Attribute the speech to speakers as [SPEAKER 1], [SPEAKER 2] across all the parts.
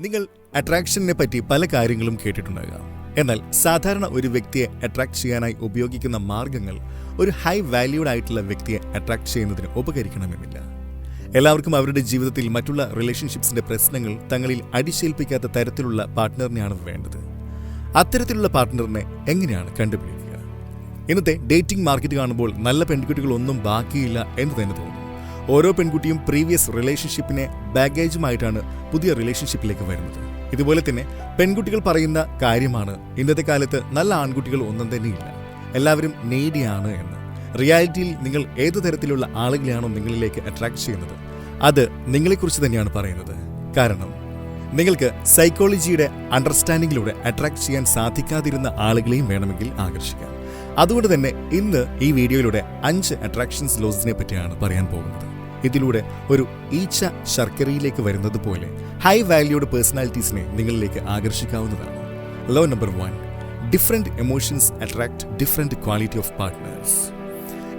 [SPEAKER 1] നിങ്ങൾ അട്രാക്ഷനെ പറ്റി പല കാര്യങ്ങളും കേട്ടിട്ടുണ്ടാകാം. എന്നാൽ സാധാരണ ഒരു വ്യക്തിയെ അട്രാക്ട് ചെയ്യാനായി ഉപയോഗിക്കുന്ന മാർഗങ്ങൾ ഒരു ഹൈ വാല്യൂഡ് ആയിട്ടുള്ള വ്യക്തിയെ അട്രാക്ട് ചെയ്യുന്നതിന് ഉപകരിക്കണമെന്നില്ല. എല്ലാവർക്കും അവരുടെ ജീവിതത്തിൽ മറ്റുള്ള റിലേഷൻഷിപ്സിന്റെ പ്രശ്നങ്ങൾ തങ്ങളിൽ അടിച്ചേൽപ്പിക്കാത്ത തരത്തിലുള്ള പാർട്ട്ണറിനെയാണ് വേണ്ടത്. അത്തരത്തിലുള്ള പാർട്ട്ണറിനെ എങ്ങനെയാണ് കണ്ടുപിടിക്കുക? ഇന്നത്തെ ഡേറ്റിംഗ് മാർക്കറ്റ് കാണുമ്പോൾ നല്ല പെൺകുട്ടികളൊന്നും ബാക്കിയില്ല എന്ന് തന്നെ തോന്നുന്നു. ഓരോ പെൺകുട്ടിയും പ്രീവിയസ് റിലേഷൻഷിപ്പിനെ ബാഗേജുമായിട്ടാണ് പുതിയ റിലേഷൻഷിപ്പിലേക്ക് വരുന്നത്. ഇതുപോലെ തന്നെ പെൺകുട്ടികൾ പറയുന്ന കാര്യമാണ് ഇന്നത്തെ കാലത്ത് നല്ല ആൺകുട്ടികൾ ഒന്നും തന്നെയില്ല, എല്ലാവരും നീഡിയാണ് എന്ന്. റിയാലിറ്റിയിൽ നിങ്ങൾ ഏതു തരത്തിലുള്ള ആളുകളെയാണോ നിങ്ങളിലേക്ക് അട്രാക്ട് ചെയ്യുന്നത്, അത് നിങ്ങളെക്കുറിച്ച് തന്നെയാണ് പറയുന്നത്. കാരണം നിങ്ങൾക്ക് സൈക്കോളജിയുടെ അണ്ടർസ്റ്റാൻഡിങ്ങിലൂടെ അട്രാക്ട് ചെയ്യാൻ സാധിക്കാതിരുന്ന ആളുകളെയും വേണമെങ്കിൽ ആകർഷിക്കാം. അതുകൊണ്ട് തന്നെ ഇന്ന് ഈ വീഡിയോയിലൂടെ 5 അട്രാക്ഷൻസ് ലോസിനെ പറ്റിയാണ് പറയാൻ പോകുന്നത്. ഇതിലൂടെ ഒരു ഈച്ച ശർക്കരയിലേക്ക് വരുന്നത് പോലെ ഹൈ വാല്യൂഡ് പേഴ്സണാലിറ്റീസിനെ നിങ്ങളിലേക്ക് ആകർഷിക്കാവുന്നതാണ്. Law number 1, different emotions attract different quality of partners.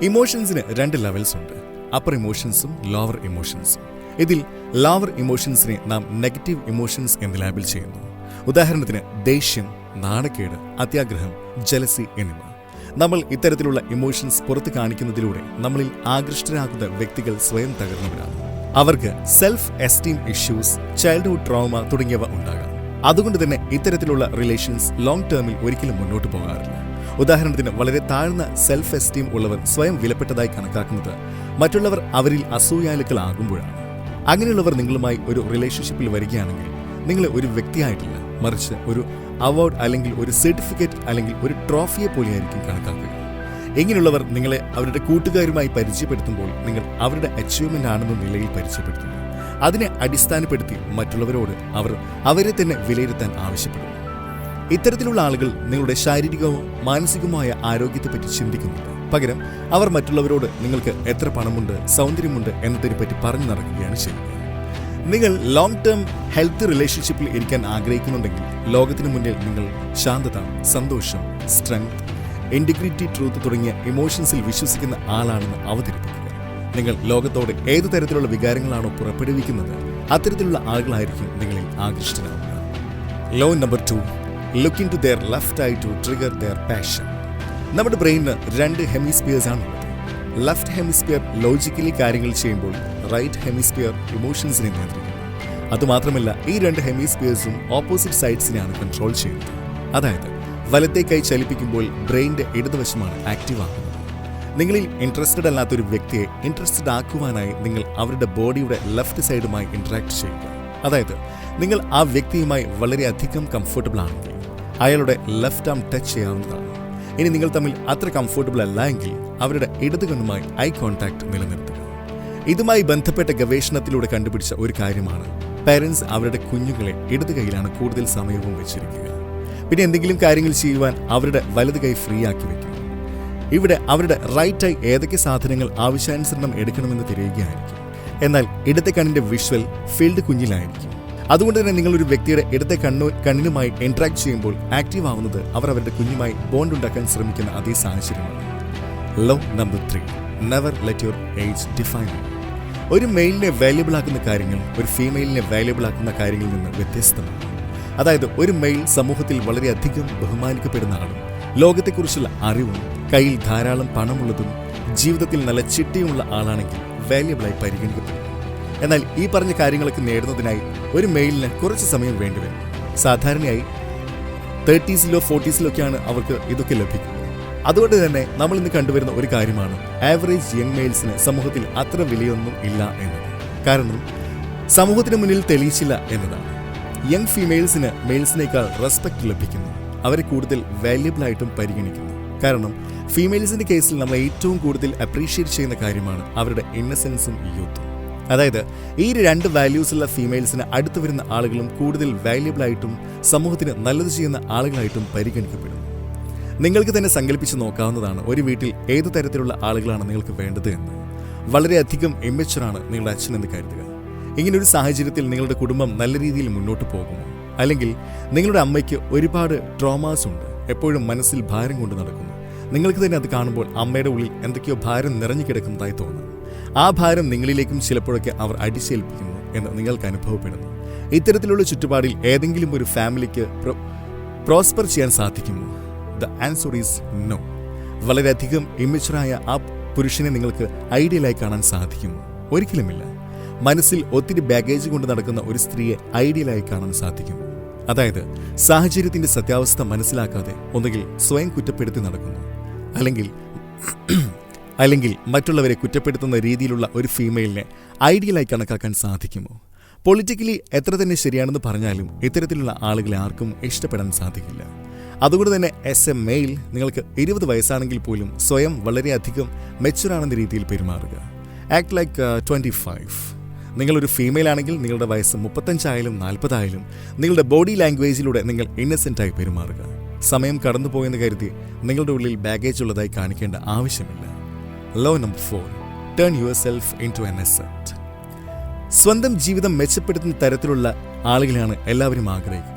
[SPEAKER 1] ഇമോഷൻസിന് 2 ലെവൽസ് ഉണ്ട്, അപ്പർ ഇമോഷൻസും ലോവർ ഇമോഷൻസും. ഇതിൽ ലോവർ ഇമോഷൻസിനെ നാം നെഗറ്റീവ് ഇമോഷൻസ് എന്ന് ലേബൽ ചെയ്യുന്നു. ഉദാഹരണത്തിന് ദേഷ്യം, നാണക്കേട്, അത്യാഗ്രഹം, ജലസി എന്നിവ. നമ്മൾ ഇത്തരത്തിലുള്ള ഇമോഷൻസ് പുറത്ത് കാണിക്കുന്നതിലൂടെ നമ്മളിൽ ആകൃഷ്ടരാകുന്ന വ്യക്തികൾ സ്വയം തകർന്നവരാണ്. അവർക്ക് self esteem issues, childhood trauma തുടങ്ങിയവ ഉണ്ടാകാം. അതുകൊണ്ട് തന്നെ ഇത്തരത്തിലുള്ള റിലേഷൻസ് ലോങ് ടേമിൽ ഒരിക്കലും മുന്നോട്ട് പോകാറില്ല. ഉദാഹരണത്തിന് വളരെ താഴ്ന്ന സെൽഫ് എസ്റ്റീം ഉള്ളവർ സ്വയം വിലപ്പെട്ടതായി കണക്കാക്കുന്നത് മറ്റുള്ളവർ അവരിൽ അസൂയാലുക്കളാകുമ്പോഴാണ്. അങ്ങനെയുള്ളവർ നിങ്ങളുമായി ഒരു റിലേഷൻഷിപ്പിൽ വരികയാണെങ്കിൽ നിങ്ങൾ ഒരു വ്യക്തിയായിട്ടില്ല, മറിച്ച് ഒരു അവാർഡ് അല്ലെങ്കിൽ ഒരു സർട്ടിഫിക്കറ്റ് അല്ലെങ്കിൽ ഒരു ട്രോഫിയെ പോലെയായിരിക്കും കണക്കാക്കുക. ഇങ്ങനെയുള്ളവർ നിങ്ങളെ അവരുടെ കൂട്ടുകാരുമായി പരിചയപ്പെടുത്തുമ്പോൾ നിങ്ങൾ അവരുടെ അച്ചീവ്മെന്റ് ആണെന്ന നിലയിൽ പരിചയപ്പെടുത്തുന്നു. അതിനെ അടിസ്ഥാനപ്പെടുത്തി മറ്റുള്ളവരോട് അവർ അവരെ തന്നെ വിലയിരുത്താൻ ആവശ്യപ്പെടുന്നു. ഇത്തരത്തിലുള്ള ആളുകൾ നിങ്ങളുടെ ശാരീരികമോ മാനസികമായ ആരോഗ്യത്തെപ്പറ്റി ചിന്തിക്കുന്നില്ല. പകരം അവർ മറ്റുള്ളവരോട് നിങ്ങൾക്ക് എത്ര പണമുണ്ട്, സൗന്ദര്യമുണ്ട് എന്നതിനെപ്പറ്റി പറഞ്ഞു നടക്കുകയാണ് ചെയ്യുന്നത്. നിങ്ങൾ ലോങ് ടേം ഹെൽത്ത് റിലേഷൻഷിപ്പിൽ ഇരിക്കാൻ ആഗ്രഹിക്കുന്നുണ്ടെങ്കിൽ ലോകത്തിന് മുന്നിൽ നിങ്ങൾ ശാന്തത, സന്തോഷം, സ്ട്രെങ്ത്, ഇന്റഗ്രിറ്റി, ട്രൂത്ത് തുടങ്ങിയ ഇമോഷൻസിൽ വിശ്വസിക്കുന്ന ആളാണെന്ന് അവതരിപ്പിക്കുക. നിങ്ങൾ ലോകത്തോട് ഏതു തരത്തിലുള്ള വികാരങ്ങളാണോ പുറപ്പെടുവിക്കുന്നത്, അത്തരത്തിലുള്ള ആളുകളായിരിക്കും നിങ്ങളിൽ ആകൃഷ്ടരാകുക. Law number 2, look into their left eye to trigger their passion. നമ്മുടെ ബ്രെയിനിന് 2 ഹെമിസ്ഫിയേഴ്സ് ആണുള്ളത്. ലെഫ്റ്റ് ഹെമിസ്ഫിയർ ലോജിക്കലി കാര്യങ്ങൾ ചെയ്യുമ്പോൾ റൈറ്റ് ഹെമിസ്ഫിയർ ഇമോഷൻസിനെ നിയന്ത്രിക്കുന്നു. അതുമാത്രമല്ല, ഈ 2 ഹെമിസ്ഫിയേഴ്സും ഓപ്പോസിറ്റ് സൈഡ്സിനെയാണ് കൺട്രോൾ ചെയ്യുന്നത്. അതായത് വലത്തെ കൈ ചലിപ്പിക്കുമ്പോൾ ബ്രെയിനിന്റെ ഇടതുവശമാണ് ആക്റ്റീവ് ആകുന്നത്. നിങ്ങളിൽ ഇൻട്രസ്റ്റഡ് അല്ലാത്തൊരു വ്യക്തിയെ ഇൻട്രസ്റ്റഡ് ആക്കുവാനായി നിങ്ങൾ അവരുടെ ബോഡിയുടെ ലെഫ്റ്റ് സൈഡുമായി ഇന്ററാക്ട് ചെയ്യുക. അതായത് നിങ്ങൾ ആ വ്യക്തിയുമായി വളരെയധികം കംഫർട്ടബിൾ ആണെങ്കിൽ അയാളുടെ ലെഫ്റ്റ് ആം ടച്ച് ചെയ്യാവുന്നതാണ്. ഇനി നിങ്ങൾ തമ്മിൽ അത്ര കംഫർട്ടബിൾ അല്ല എങ്കിൽ അവരുടെ ഇടത് കണ്ണുമായി ഐ കോൺടാക്ട് നിലനിർത്തുക. ഇതുമായി ബന്ധപ്പെട്ട ഗവേഷണത്തിലൂടെ കണ്ടുപിടിച്ച ഒരു കാര്യമാണ് പേരൻസ് അവരുടെ കുഞ്ഞുങ്ങളെ ഇടത് കൈയിലാണ് കൂടുതൽ സമയവും വെച്ചിരിക്കുക. പിന്നെ എന്തെങ്കിലും കാര്യങ്ങൾ ചെയ്യുവാൻ അവരുടെ വലത് കൈ ഫ്രീ ആക്കി വെക്കുക. ഇവിടെ അവരുടെ റൈറ്റ് ഐ ഏതൊക്കെ സാധനങ്ങൾ ആവശ്യാനുസരണം എടുക്കണമെന്ന് തിരയുകയായിരിക്കും. എന്നാൽ ഇടത്തെ കണ്ണിന്റെ വിഷ്വൽ ഫീൽഡ് കുഞ്ഞിലായിരിക്കും. അതുകൊണ്ട് തന്നെ നിങ്ങൾ ഒരു വ്യക്തിയുടെ ഇടത്തെ കണ്ണിനുമായി ഇന്ററാക്ട് ചെയ്യുമ്പോൾ ആക്റ്റീവ് ആവുന്നത് അവർ അവരുടെ കുഞ്ഞുമായി ബോണ്ട് ഉണ്ടാക്കാൻ ശ്രമിക്കുന്ന അതേ സാഹചര്യമാണ്. Law number 3, never let your age define U. ഒരു മെയിലിനെ വാല്യുബിൾ ആക്കുന്ന കാര്യങ്ങൾ ഒരു ഫീമെയിലിനെ വാല്യുബിൾ ആക്കുന്ന കാര്യങ്ങളിൽ നിന്ന് വ്യത്യസ്തമാണ്. അതായത് ഒരു മെയിൽ സമൂഹത്തിൽ വളരെയധികം ബഹുമാനിക്കപ്പെടുന്ന ആളും ലോകത്തെക്കുറിച്ചുള്ള അറിവും കയ്യിൽ ധാരാളം പണമുള്ളതും ജീവിതത്തിൽ നല്ല ചിട്ടയുമുള്ള ആളാണെങ്കിൽ വാല്യുബിളായി പരിഗണിക്കപ്പെടും. എന്നാൽ ഈ പറഞ്ഞ കാര്യങ്ങളൊക്കെ നേടുന്നതിനായി ഒരു മെയിലിന് കുറച്ച് സമയം വേണ്ടിവരും. സാധാരണയായി 30s-ലോ 40s-ലൊക്കെയാണ് അവർക്ക് ഇതൊക്കെ ലഭിക്കുന്നത്. അതുകൊണ്ട് തന്നെ നമ്മൾ ഇന്ന് കണ്ടുവരുന്ന ഒരു കാര്യമാണ് ആവറേജ് യങ് മെയിൽസിന് സമൂഹത്തിൽ അത്ര വിലയൊന്നും ഇല്ല എന്നത്. കാരണം സമൂഹത്തിന് മുന്നിൽ തെളിയിച്ചില്ല എന്നതാണ്. യങ് ഫീമെയിൽസിന് മെയിൽസിനേക്കാൾ റെസ്പെക്ട് ലഭിക്കുന്നു. അവരെ കൂടുതൽ വാല്യുബിൾ ആയിട്ടും പരിഗണിക്കുന്നു. കാരണം ഫീമെയിൽസിന്റെ കേസിൽ നമ്മൾ ഏറ്റവും കൂടുതൽ അപ്രീഷിയേറ്റ് ചെയ്യുന്ന കാര്യമാണ് അവരുടെ ഇന്നസെൻസും യൂത്തും. അതായത് ഈ 2 വാല്യൂസുള്ള ഫീമെയിൽസിന് അടുത്തു വരുന്ന ആളുകളും കൂടുതൽ വാല്യുബിൾ ആയിട്ടും സമൂഹത്തിന് നല്ലത് ചെയ്യുന്ന ആളുകളായിട്ടും പരിഗണിക്കപ്പെടും. നിങ്ങൾക്ക് തന്നെ സങ്കല്പിച്ച് നോക്കാവുന്നതാണ് ഒരു വീട്ടിൽ ഏതു തരത്തിലുള്ള ആളുകളാണ് നിങ്ങൾക്ക് വേണ്ടത് എന്ന്. വളരെയധികം ഇമ്മച്ചുറാണ് നിങ്ങളുടെ അച്ഛൻ എന്ന് കരുതുക. ഇങ്ങനൊരു സാഹചര്യത്തിൽ നിങ്ങളുടെ കുടുംബം നല്ല രീതിയിൽ മുന്നോട്ട് പോകുമോ? അല്ലെങ്കിൽ നിങ്ങളുടെ അമ്മയ്ക്ക് ഒരുപാട് ട്രോമാസ് ഉണ്ട്, എപ്പോഴും മനസ്സിൽ ഭാരം കൊണ്ട് നടക്കുന്നു. നിങ്ങൾക്ക് തന്നെ അത് കാണുമ്പോൾ അമ്മയുടെ ഉള്ളിൽ എന്തൊക്കെയോ ഭാരം നിറഞ്ഞു കിടക്കുന്നതായി തോന്നുന്നു. ആ ഭാരം നിങ്ങളിലേക്കും ചിലപ്പോഴൊക്കെ അവർ അടിച്ചേൽപ്പിക്കുന്നു എന്ന് നിങ്ങൾക്ക് അനുഭവപ്പെടുന്നു. ഇത്തരത്തിലുള്ള ചുറ്റുപാടിൽ ഏതെങ്കിലും ഒരു ഫാമിലിക്ക് പ്രോസ്പർ ചെയ്യാൻ സാധിക്കുമോ? The answer is no. വളരെയധികം ഇമ്മച്ചുറായ ആ പുരുഷനെ നിങ്ങൾക്ക് ഐഡിയലായി കാണാൻ സാധിക്കുമോ? ഒരിക്കലുമില്ല. മനസ്സിൽ ഒത്തിരി ബാഗേജ് കൊണ്ട് നടക്കുന്ന ഒരു സ്ത്രീയെ ഐഡിയലായി കാണാൻ സാധിക്കുമോ? അതായത് സാഹചര്യത്തിന്റെ സത്യാവസ്ഥ മനസ്സിലാക്കാതെ ഒന്നുകിൽ സ്വയം കുറ്റപ്പെടുത്തി നടക്കുന്നു, അല്ലെങ്കിൽ മറ്റുള്ളവരെ കുറ്റപ്പെടുത്തുന്ന രീതിയിലുള്ള ഒരു ഫീമെയിലിനെ ഐഡിയലായി കണക്കാക്കാൻ സാധിക്കുമോ? പൊളിറ്റിക്കലി എത്ര തന്നെ ശരിയാണെന്ന് പറഞ്ഞാലും ഇത്തരത്തിലുള്ള ആളുകളെ ആർക്കും ഇഷ്ടപ്പെടാൻ സാധിക്കില്ല. അതുകൊണ്ട് തന്നെ ആസ് എ മെയിൽ നിങ്ങൾക്ക് 20 വയസ്സാണെങ്കിൽ പോലും സ്വയം വളരെയധികം മെച്ചുറാണെന്ന രീതിയിൽ പെരുമാറുക. Act like 25. നിങ്ങളൊരു ഫീമെയിൽ ആണെങ്കിൽ നിങ്ങളുടെ വയസ്സ് 35 ആയാലും 40 ആയാലും നിങ്ങളുടെ ബോഡി ലാംഗ്വേജിലൂടെ നിങ്ങൾ ഇന്നസെൻ്റായി പെരുമാറുക. സമയം കടന്നുപോയെന്ന് കരുതി നിങ്ങളുടെ ഉള്ളിൽ ബാഗേജ് ഉള്ളതായി കാണിക്കേണ്ട ആവശ്യമില്ല. Law number 4, turn yourself into an asset. സ്വന്തം ജീവിതം മെച്ചപ്പെടുത്തുന്ന തരത്തിലുള്ള ആളുകളെയാണ് എല്ലാവരും ആഗ്രഹിക്കുക.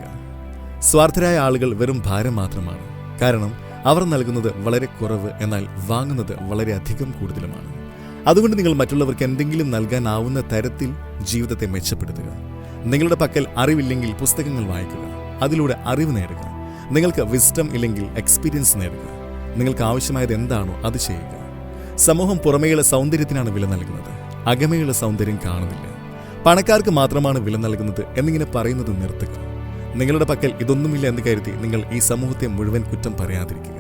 [SPEAKER 1] സ്വാർത്ഥരായ ആളുകൾ വെറും ഭാരം മാത്രമാണ്. കാരണം അവർ നൽകുന്നത് വളരെ കുറവ്, എന്നാൽ വാങ്ങുന്നത് വളരെയധികം കൂടുതലുമാണ്. അതുകൊണ്ട് നിങ്ങൾ മറ്റുള്ളവർക്ക് എന്തെങ്കിലും നൽകാനാവുന്ന തരത്തിൽ ജീവിതത്തെ മെച്ചപ്പെടുത്തുക. നിങ്ങളുടെ പക്കൽ അറിവില്ലെങ്കിൽ പുസ്തകങ്ങൾ വായിക്കുക, അതിലൂടെ അറിവ് നേടുക. നിങ്ങൾക്ക് വിസ്ഡം ഇല്ലെങ്കിൽ എക്സ്പീരിയൻസ് നേടുക. നിങ്ങൾക്ക് ആവശ്യമായത് എന്താണോ അത് ചെയ്യുക. സമൂഹം പുറമേയുള്ള സൗന്ദര്യത്തിനാണ് വില നൽകുന്നത്, അകമേയുള്ള സൗന്ദര്യം കാണുന്നില്ല. പണക്കാർക്ക് മാത്രമാണ് വില നൽകുന്നത് എന്നിങ്ങനെ പറയുന്നത് നിർത്തുക. നിങ്ങളുടെ പക്കൽ ഇതൊന്നുമില്ല എന്ന് കരുതി നിങ്ങൾ ഈ സമൂഹത്തെ മുഴുവൻ കുറ്റം പറയാതിരിക്കുക.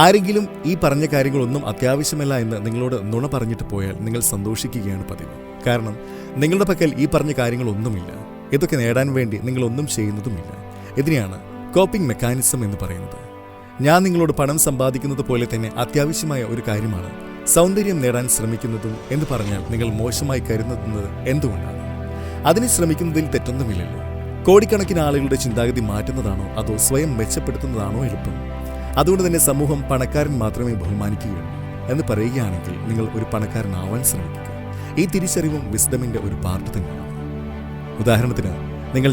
[SPEAKER 1] ആരെങ്കിലും ഈ പറഞ്ഞ കാര്യങ്ങളൊന്നും അത്യാവശ്യമല്ല എന്ന് നിങ്ങളോട് നുണ പറഞ്ഞിട്ട് പോയാൽ നിങ്ങൾ സന്തോഷിക്കുകയാണ് പതിവ്. കാരണം നിങ്ങളുടെ പക്കൽ ഈ പറഞ്ഞ കാര്യങ്ങളൊന്നുമില്ല. ഇതൊക്കെ നേടാൻ വേണ്ടി നിങ്ങളൊന്നും ചെയ്യുന്നതുമില്ല. ഇതിനെയാണ് കോപ്പിംഗ് മെക്കാനിസം എന്ന് പറയുന്നത്. ഞാൻ നിങ്ങളോട് പണം സമ്പാദിക്കുന്നത് പോലെ തന്നെ അത്യാവശ്യമായ ഒരു കാര്യമാണ് സൗന്ദര്യം നേടാൻ ശ്രമിക്കുന്നതും എന്ന് പറഞ്ഞാൽ നിങ്ങൾ മോശമായി കരുതുന്നത് എന്തുകൊണ്ടാണ്? അതിന് ശ്രമിക്കുന്നതിൽ തെറ്റൊന്നുമില്ലല്ലോ. കോടിക്കണക്കിന് ആളുകളുടെ ചിന്താഗതി മാറ്റുന്നതാണോ അതോ സ്വയം മെച്ചപ്പെടുത്തുന്നതാണോ എളുപ്പം? അതുകൊണ്ട് തന്നെ സമൂഹം പണക്കാരൻ മാത്രമേ ബഹുമാനിക്കുകയുള്ളൂ എന്ന് പറയുകയാണെങ്കിൽ നിങ്ങൾ ഒരു പണക്കാരനാവാൻ ശ്രമിക്കുക. ഈ തിരിച്ചറിവും വിസ്ഡമിന്റെ ഒരു പാർട്ട് തന്നെയാണ്. ഉദാഹരണത്തിന്,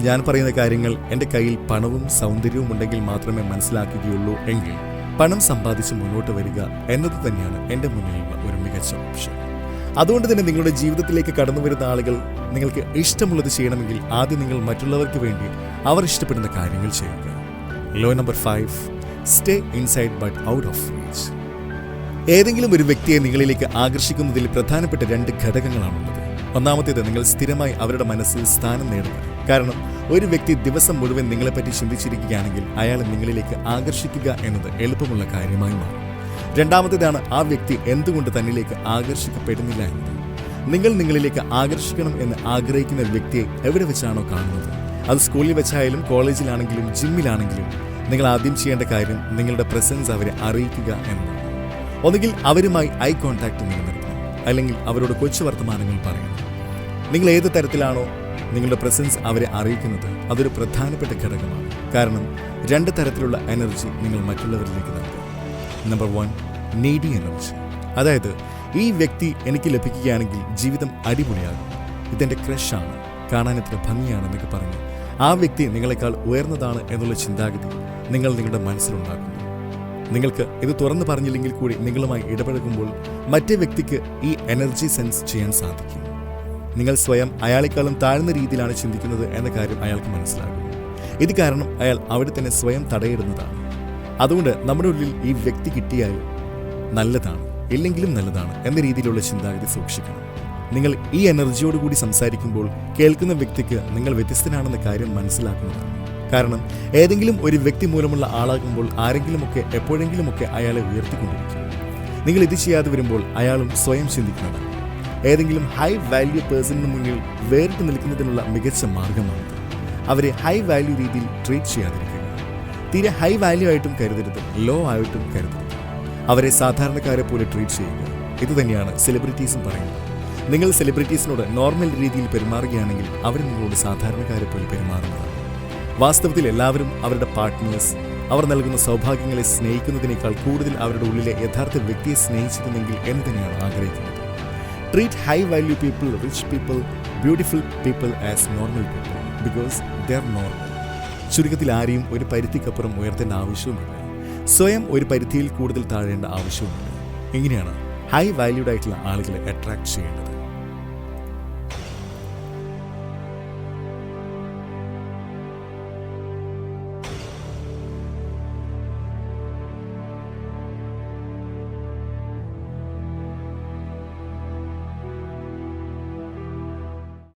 [SPEAKER 1] ഞാൻ പറയുന്ന കാര്യങ്ങൾ എൻ്റെ കയ്യിൽ പണവും സൗന്ദര്യവും ഉണ്ടെങ്കിൽ മാത്രമേ മനസ്സിലാക്കുകയുള്ളൂ എങ്കിൽ പണം സമ്പാദിച്ച് മുന്നോട്ട് വരിക എന്നത് തന്നെയാണ് എൻ്റെ മുന്നിലുള്ള ഒരു മികച്ച ഓപ്ഷൻ. അതുകൊണ്ട് തന്നെ നിങ്ങളുടെ ജീവിതത്തിലേക്ക് കടന്നു വരുന്ന ആളുകൾ നിങ്ങൾക്ക് ഇഷ്ടമുള്ളത് ചെയ്യണമെങ്കിൽ ആദ്യം നിങ്ങൾ മറ്റുള്ളവർക്ക് വേണ്ടി അവർ ഇഷ്ടപ്പെടുന്ന കാര്യങ്ങൾ ചെയ്യുക. Law number 5, stay inside but out of reach. ഏതെങ്കിലും ഒരു വ്യക്തിയെ നിങ്ങളിലേക്ക് ആകർഷിക്കുന്നതിൽ പ്രധാനപ്പെട്ട 2 ഘടകങ്ങളാണുള്ളത്. ഒന്നാമത്തേത്, നിങ്ങൾ സ്ഥിരമായി അവരുടെ മനസ്സിൽ സ്ഥാനം നേടുക. കാരണം ഒരു വ്യക്തി ദിവസം മുഴുവൻ നിങ്ങളെപ്പറ്റി ചിന്തിച്ചിരിക്കുകയാണെങ്കിൽ അയാളെ നിങ്ങളിലേക്ക് ആകർഷിക്കുക എന്നത് എളുപ്പമുള്ള കാര്യമായി മാറും. രണ്ടാമത്തേതാണ്, ആ വ്യക്തി എന്തുകൊണ്ട് തന്നിലേക്ക് ആകർഷിക്കപ്പെടുന്നില്ല എന്നത്. നിങ്ങൾ നിങ്ങളിലേക്ക് ആകർഷിക്കണം എന്ന് ആഗ്രഹിക്കുന്ന വ്യക്തിയെ എവിടെ വെച്ചാണോ കാണുന്നത്, അത് സ്കൂളിൽ വെച്ചായാലും കോളേജിലാണെങ്കിലും ജിമ്മിലാണെങ്കിലും, നിങ്ങൾ ആദ്യം ചെയ്യേണ്ട കാര്യം നിങ്ങളുടെ പ്രസൻസ് അവരെ അറിയിക്കുക എന്നതാണ്. ഒന്നുകിൽ അവരുമായി ഐ കോൺടാക്ട് നിലനിർത്തണം, അല്ലെങ്കിൽ അവരോട് കൊച്ചു വർത്തമാനങ്ങൾ പറയണം. നിങ്ങൾ ഏത് തരത്തിലാണോ നിങ്ങളുടെ പ്രസൻസ് അവരെ അറിയിക്കുന്നത് അതൊരു പ്രധാനപ്പെട്ട ഘടകമാണ്. കാരണം 2 തരത്തിലുള്ള എനർജി നിങ്ങൾ മറ്റുള്ളവരിലേക്ക് നൽകുക. Number 1, needy energy. അതായത് ഈ വ്യക്തി എനിക്ക് ലഭിക്കുകയാണെങ്കിൽ ജീവിതം അടിപൊളിയാകും, ഇതെൻ്റെ ക്രഷാണ്, കാണാൻ എത്ര ഭംഗിയാണെന്നൊക്കെ പറഞ്ഞ് ആ വ്യക്തി നിങ്ങളെക്കാൾ ഉയർന്നതാണ് എന്നുള്ള ചിന്താഗതി നിങ്ങൾ നിങ്ങളുടെ മനസ്സിലുണ്ടാക്കുന്നു. നിങ്ങൾക്ക് ഇത് തുറന്നു പറഞ്ഞില്ലെങ്കിൽ കൂടി നിങ്ങളുമായി ഇടപഴകുമ്പോൾ മറ്റേ വ്യക്തിക്ക് ഈ എനർജി സെൻസ് ചെയ്യാൻ സാധിക്കും. നിങ്ങൾ സ്വയം അയാളെക്കാളും താഴ്ന്ന രീതിയിലാണ് ചിന്തിക്കുന്നത് എന്ന കാര്യം അയാൾക്ക് മനസ്സിലാകും. ഇത് കാരണം അയാൾ അവിടെ തന്നെ സ്വയം തടയിടുന്നതാണ്. അതുകൊണ്ട് നമ്മുടെ ഉള്ളിൽ ഈ വ്യക്തി കിട്ടിയാൽ നല്ലതാണ്, ഇല്ലെങ്കിലും നല്ലതാണ് എന്ന രീതിയിലുള്ള ചിന്താഗതി സൂക്ഷിക്കണം. നിങ്ങൾ ഈ എനർജിയോടുകൂടി സംസാരിക്കുമ്പോൾ കേൾക്കുന്ന വ്യക്തിക്ക് നിങ്ങൾ വ്യത്യസ്തനാണെന്ന കാര്യം മനസ്സിലാക്കുന്നതാണ്. കാരണം ഏതെങ്കിലും ഒരു വ്യക്തി മൂലമുള്ള ആളാകുമ്പോൾ ആരെങ്കിലുമൊക്കെ എപ്പോഴെങ്കിലുമൊക്കെ അയാളെ ഉയർത്തിക്കൊണ്ടിരിക്കും. നിങ്ങൾ ഇത് ചെയ്യാതെ വരുമ്പോൾ അയാളും സ്വയം ചിന്തിക്കുന്നതാണ്. ഏതെങ്കിലും ഹൈ വാല്യൂ പേഴ്സണിന് മുന്നിൽ വേറിട്ട് നിൽക്കുന്നതിനുള്ള മികച്ച മാർഗമാണിത്. അവരെ ഹൈ വാല്യൂ രീതിയിൽ ട്രീറ്റ് ചെയ്യാതിരിക്കുക. തീരെ ഹൈ വാല്യൂ ആയിട്ടും കരുതരുത്, ലോ ആയിട്ടും കരുതരുത്. അവരെ സാധാരണക്കാരെ പോലെ ട്രീറ്റ് ചെയ്യുക. ഇതുതന്നെയാണ് സെലിബ്രിറ്റീസും പറയുന്നത്. നിങ്ങൾ സെലിബ്രിറ്റീസിനോട് നോർമൽ രീതിയിൽ പെരുമാറുകയാണെങ്കിൽ അവർ നിങ്ങളോട് സാധാരണക്കാരെ പോലെ പെരുമാറുന്നതാണ്. വാസ്തവത്തിൽ എല്ലാവരും അവരുടെ പാർട്ട്നേഴ്സ്, അവർ നൽകുന്ന സൗഭാഗ്യങ്ങളെ സ്നേഹിക്കുന്നതിനേക്കാൾ കൂടുതൽ അവരുടെ ഉള്ളിലെ യഥാർത്ഥ വ്യക്തിയെ സ്നേഹിച്ചിരുന്നെങ്കിൽ എന്ന് തന്നെയാണ് ആഗ്രഹിക്കുന്നത്. Treat high value people, rich people, beautiful people as normal people because they are normal. ചുരുക്കത്തിൽ ആരെയും ഒരു പരിധിക്കപ്പുറം ഉയർത്തേണ്ട ആവശ്യവുമില്ല, സ്വയം ഒരു പരിധിയിൽ കൂടുതൽ താഴേണ്ട ആവശ്യവുമില്ല. ഇങ്ങനെയാണ് ഹൈ വാല്യൂഡ് ആയിട്ടുള്ള ആളുകളെ അട്രാക്ട് ചെയ്യേണ്ടത്.